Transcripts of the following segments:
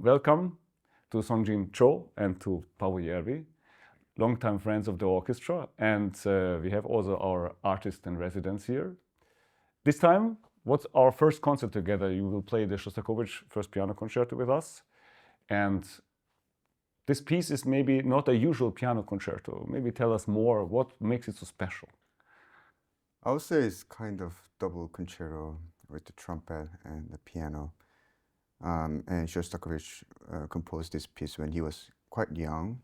welcome to Seong-Jin Cho and to Paavo Järvi, longtime friends of the orchestra, and we have also our artist in residence here. This time, what's our first concert together? You will play the Shostakovich First Piano Concerto with us, and this piece is maybe not a usual piano concerto. Maybe tell us more, what makes it so special? I would say it's kind of double concerto with the trumpet and the piano. And Shostakovich composed this piece when he was quite young.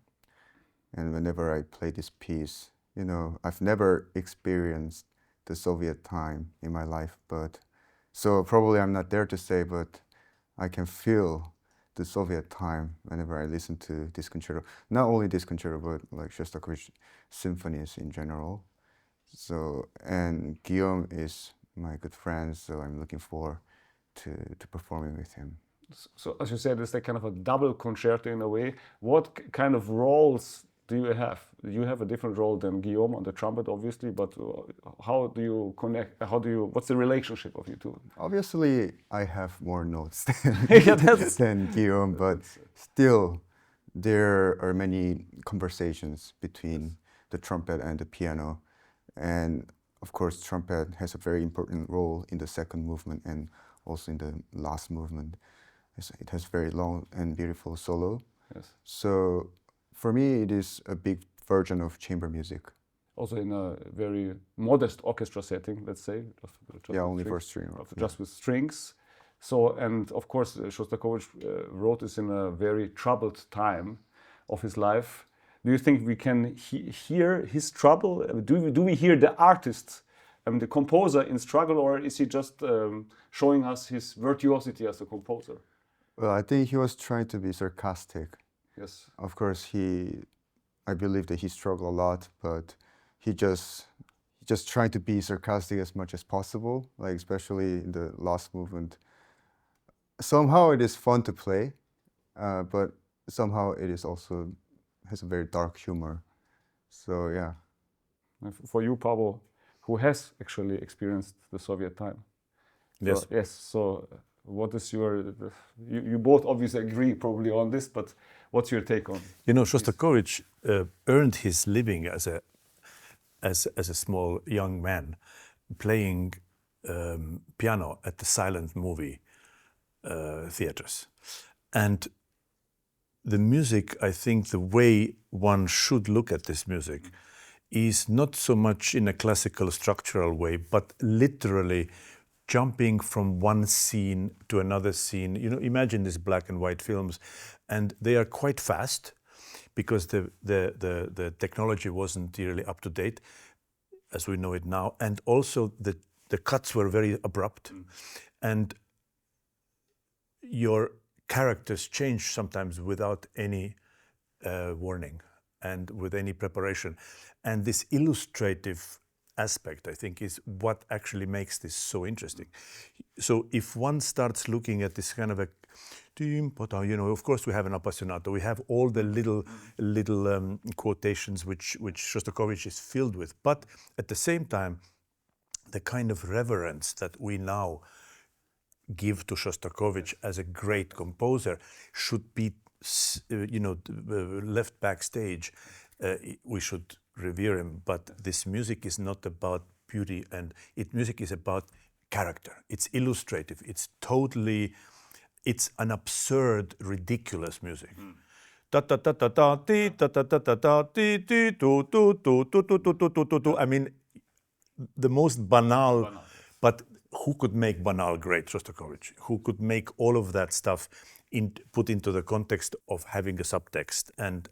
And whenever I play this piece, you know, I've never experienced the Soviet time in my life, but so probably I'm not there to say, but I can feel the Soviet time whenever I listen to this concerto. Not only this concerto, but like Shostakovich symphonies in general. So, and Guillaume is my good friend, so I'm looking forward to performing with him. So, as you said, it's like kind of a double concerto in a way. What kind of roles do you have? You have a different role than Guillaume on the trumpet, obviously, but how do you connect? What's the relationship of you two? Obviously, I have more notes than, Yeah, than Guillaume, but still, there are many conversations between the trumpet and the piano. And of course, trumpet has a very important role in the second movement and also in the last movement. It has very long and beautiful solo. Yes. So for me, it is a big version of chamber music. Also in a very modest orchestra setting, let's say. Just yeah, only for string. Just with strings. So, and of course, Shostakovich wrote this in a very troubled time of his life. Do you think we can hear his trouble? Do we hear the artist, the composer in struggle, or is he just showing us his virtuosity as a composer? Well, I think he was trying to be sarcastic. Yes. Of course, I believe that he struggled a lot, but he just tried to be sarcastic as much as possible, like especially in the last movement. Somehow it is fun to play, but somehow it is also has a very dark humor. So yeah. For you, Paavo, who has actually experienced the Soviet time. Yes. So, yes. So what is you both obviously agree probably on this, but what's your take on? You know, Shostakovich earned his living as a small young man playing piano at the silent movie theaters. And the music, I think the way one should look at this music is not so much in a classical structural way, but literally jumping from one scene to another scene. You know, imagine these black and white films, and they are quite fast because the technology wasn't really up to date as we know it now, and also the cuts were very abrupt, and your characters change sometimes without any warning and with any preparation. And this illustrative aspect, I think, is what actually makes this so interesting. So if one starts looking at this kind of a, you know, of course we have an appassionato, we have all the little quotations which Shostakovich is filled with, but at the same time, the kind of reverence that we now give to Shostakovich as a great composer should be, you know, left backstage. We should revere him, but this music is not about beauty, and music is about character. It's illustrative. It's totally, it's an absurd, ridiculous music. I mean, the most banal. But who could make banal great? Shostakovich. Who could make all of that stuff put into the context of having a subtext? And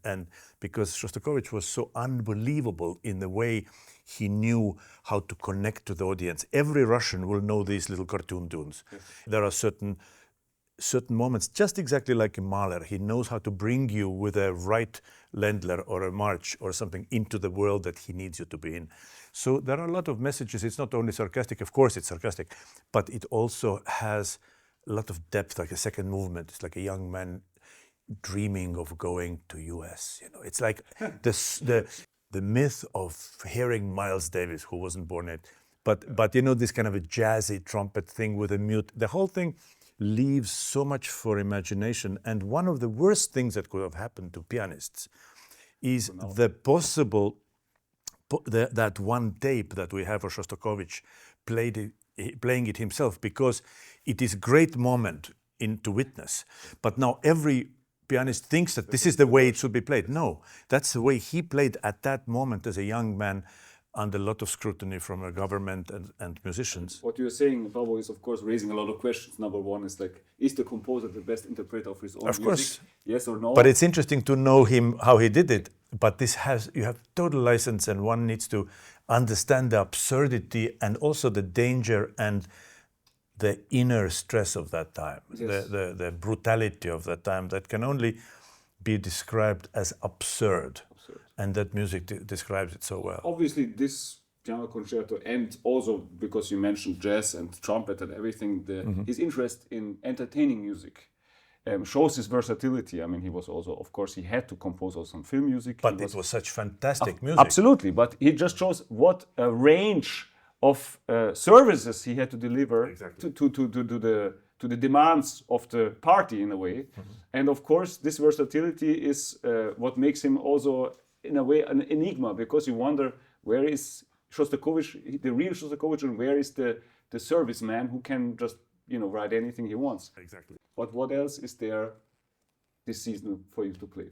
because Shostakovich was so unbelievable in the way he knew how to connect to the audience. Every Russian will know these little cartoon tunes. Yes. There are certain moments, just exactly like in Mahler, he knows how to bring you with a right Ländler or a march or something into the world that he needs you to be in. So there are a lot of messages. It's not only sarcastic, of course it's sarcastic, but it also has a lot of depth, like a second movement. It's like a young man dreaming of going to US. You know, it's like the myth of hearing Miles Davis, who wasn't born yet, but you know, this kind of a jazzy trumpet thing with a mute. The whole thing leaves so much for imagination. And one of the worst things that could have happened to pianists is the possible that one tape that we have of Shostakovich playing it himself, because it is a great moment to witness. But now every pianist thinks that this is the way it should be played. No, that's the way he played at that moment as a young man, under a lot of scrutiny from a government and musicians. What you're saying, Paavo, is of course raising a lot of questions. Number one is like, is the composer the best interpreter of his own music? Of course. Yes or no? But it's interesting to know him, how he did it. But you have total license, and one needs to understand the absurdity and also the danger and the inner stress of that time, Yes. the brutality of that time that can only be described as absurd. And that music describes it so well. Obviously, this piano concerto, and also because you mentioned jazz and trumpet and everything, his interest in entertaining music shows his versatility. I mean, he was also, of course, he had to compose also some film music. But it was such fantastic music. Absolutely, but he just shows what a range of services he had to deliver to the demands of the party in a way. And of course, this versatility is what makes him also, in a way, an enigma, because you wonder, where is Shostakovich, the real Shostakovich, and where is the serviceman who can just, write anything he wants. Exactly. But what else is there this season for you to play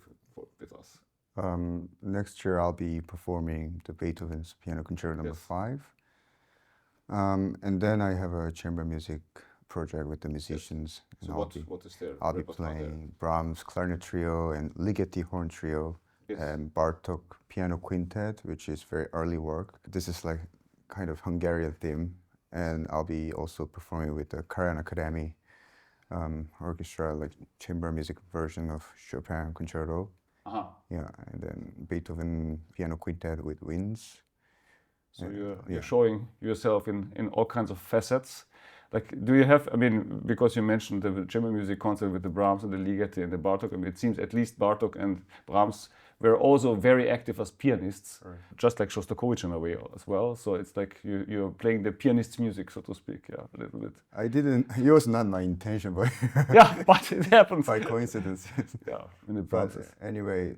with us? Next year I'll be performing the Beethoven's Piano Concerto Number 5. And then I have a chamber music project with the musicians. So And what is there? I'll be playing Brahms Clarinet Trio and Ligeti Horn Trio. Yes. And Bartók Piano Quintet, which is very early work. This is like kind of Hungarian theme, and I'll be also performing with the Karajan Academy orchestra, like chamber music version of Chopin Concerto. Yeah, and then Beethoven Piano Quintet with winds. So you're showing yourself in all kinds of facets. Like, do you have, I mean, because you mentioned the chamber music concert with the Brahms and the Ligeti and the Bartók, I mean, it seems at least Bartók and Brahms were also very active as pianists, just like Shostakovich in a way as well. So it's like you're playing the pianist's music, so to speak, a little bit. It was not my intention, but Yeah, but it happens. by coincidence. Yeah, in the But process. anyway,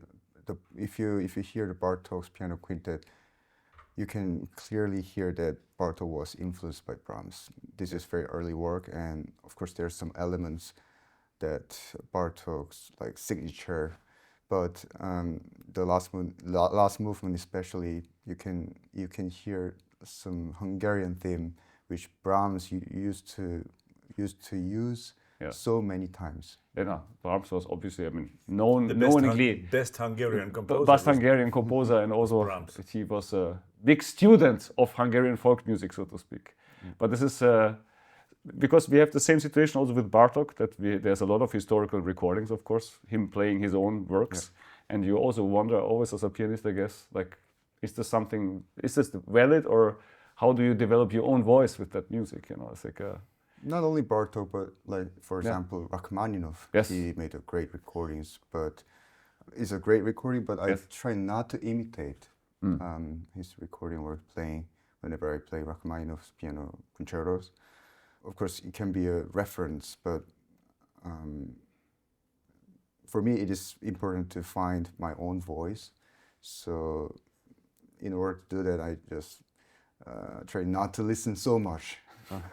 if you hear the Bartók's Piano Quintet, you can clearly hear that Bartók was influenced by Brahms. This is very early work, and of course there's some elements that Bartók's like signature, but the last movement especially, you can hear some Hungarian theme which Brahms used to use so many times. Yeah, Brahms was obviously, I mean, knowingly best Hungarian composer. best Hungarian composer, and also Brahms. he was a big student of Hungarian folk music, so to speak. But this is because we have the same situation also with Bartók, that there's a lot of historical recordings, of course, him playing his own works, and you also wonder always as a pianist, I guess, like, is this valid, or how do you develop your own voice with that music? It's like not only Bartók, but like, for example, Rachmaninoff. Yes. He made a great recordings, but it's a great recording, but I try not to imitate his recording work playing whenever I play Rachmaninoff's piano concertos. Of course, it can be a reference, but for me, it is important to find my own voice. So in order to do that, I just try not to listen so much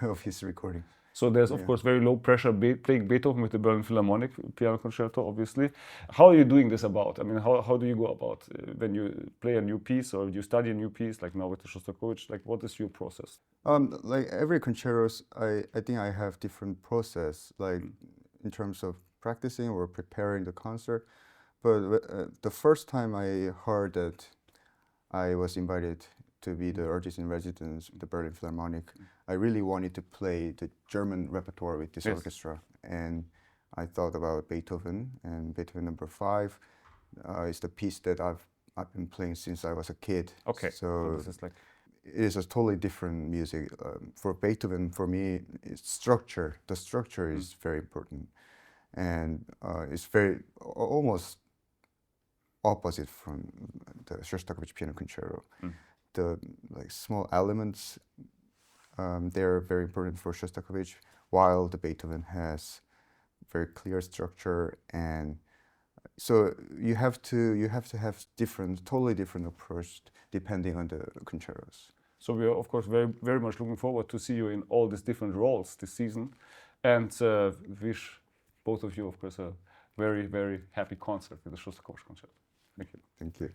of his recording. So there's, of course, very low pressure playing Beethoven with the Berlin Philharmonic piano concerto, obviously. How are you doing this about? I mean, how do you go about when you play a new piece or you study a new piece, like now with the Shostakovich? Like, what is your process? Like every concertos, I think I have different process, like in terms of practicing or preparing the concert. But the first time I heard that I was invited to be the artist in residence of the Berlin Philharmonic, I really wanted to play the German repertoire with this orchestra. And I thought about Beethoven, and Beethoven Number 5 is the piece that I've been playing since I was a kid. Okay. So this is like, it is a totally different music. For Beethoven, for me, it's structure. The structure is very important. And it's very almost opposite from the Shostakovich Piano Concerto. The like small elements, they're very important for Shostakovich. while the Beethoven has very clear structure, and so you have to have totally different approach depending on the concertos. So we are, of course, very, very much looking forward to see you in all these different roles this season, and wish both of you, of course, a very, very happy concert with the Shostakovich Concerto. Thank you. Thank you.